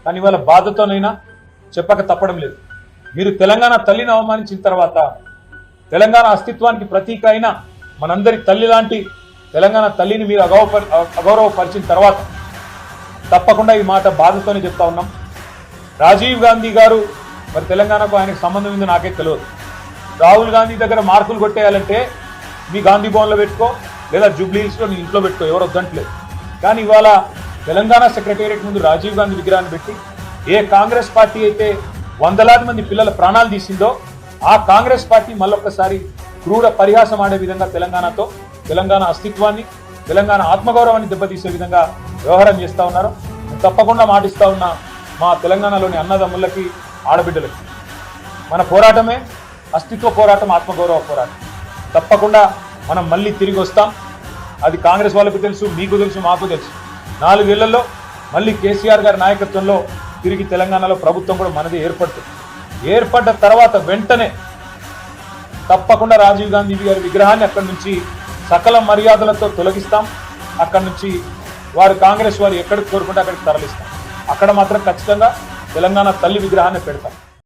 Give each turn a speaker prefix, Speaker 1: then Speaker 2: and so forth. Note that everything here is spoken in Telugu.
Speaker 1: కానీ ఇవాళ బాధతోనైనా చెప్పక తప్పడం లేదు. మీరు తెలంగాణ తల్లిని అవమానించిన తర్వాత తెలంగాణ అస్తిత్వానికి ప్రతీక అయిన మనందరి తల్లి లాంటి తెలంగాణ తల్లిని మీరు అగౌరవపరిచిన తర్వాత తప్పకుండా ఈ మాట బాధతోనే చెప్తా ఉన్నాం. రాజీవ్ గాంధీ గారు మరి తెలంగాణకు ఆయనకు సంబంధం ఉందో నాకే తెలియదు. రాహుల్ గాంధీ దగ్గర మార్కులు కొట్టేయాలంటే మీ గాంధీ భవన్లో పెట్టుకో, లేదా జూబ్లీ హిల్స్లో నీ ఇంట్లో పెట్టుకో, ఎవరు వద్దంటలేదు. కానీ ఇవాళ తెలంగాణ సెక్రటేరియట్ ముందు రాజీవ్ గాంధీ విగ్రహాన్ని పెట్టి ఏ కాంగ్రెస్ పార్టీ అయితే వందలాది మంది పిల్లల ప్రాణాలు తీసిందో ఆ కాంగ్రెస్ పార్టీ మళ్ళొక్కసారి క్రూర పరిహాసం ఆడే విధంగా తెలంగాణతో తెలంగాణ అస్తిత్వాన్ని తెలంగాణ ఆత్మగౌరవాన్ని దెబ్బతీసే విధంగా వ్యవహారం చేస్తూ ఉన్నారు. తప్పకుండా మాటిస్తూ ఉన్న మా తెలంగాణలోని అన్నదమ్ములకి ఆడబిడ్డలకి మన పోరాటమే అస్తిత్వ పోరాటం, ఆత్మగౌరవ పోరాటం. తప్పకుండా మనం మళ్ళీ తిరిగి వస్తాం. అది కాంగ్రెస్ వాళ్ళకు తెలుసు, మీకు తెలుసు, మాకు తెలుసు. 4 ఏళ్లలో మళ్ళీ కేసీఆర్ గారి నాయకత్వంలో తిరిగి తెలంగాణలో ప్రభుత్వం కూడా మనది ఏర్పడుతుంది. ఏర్పడ్డ తర్వాత వెంటనే తప్పకుండా రాజీవ్ గాంధీ గారి విగ్రహాన్ని అక్కడి నుంచి సకల మర్యాదలతో తొలగిస్తాం. అక్కడి నుంచి వారు కాంగ్రెస్ వారు ఎక్కడికి కోరుకుంటే అక్కడికి తరలిస్తాం. అక్కడ మాత్రం ఖచ్చితంగా తెలంగాణ తల్లి విగ్రహాన్ని పెడతాం.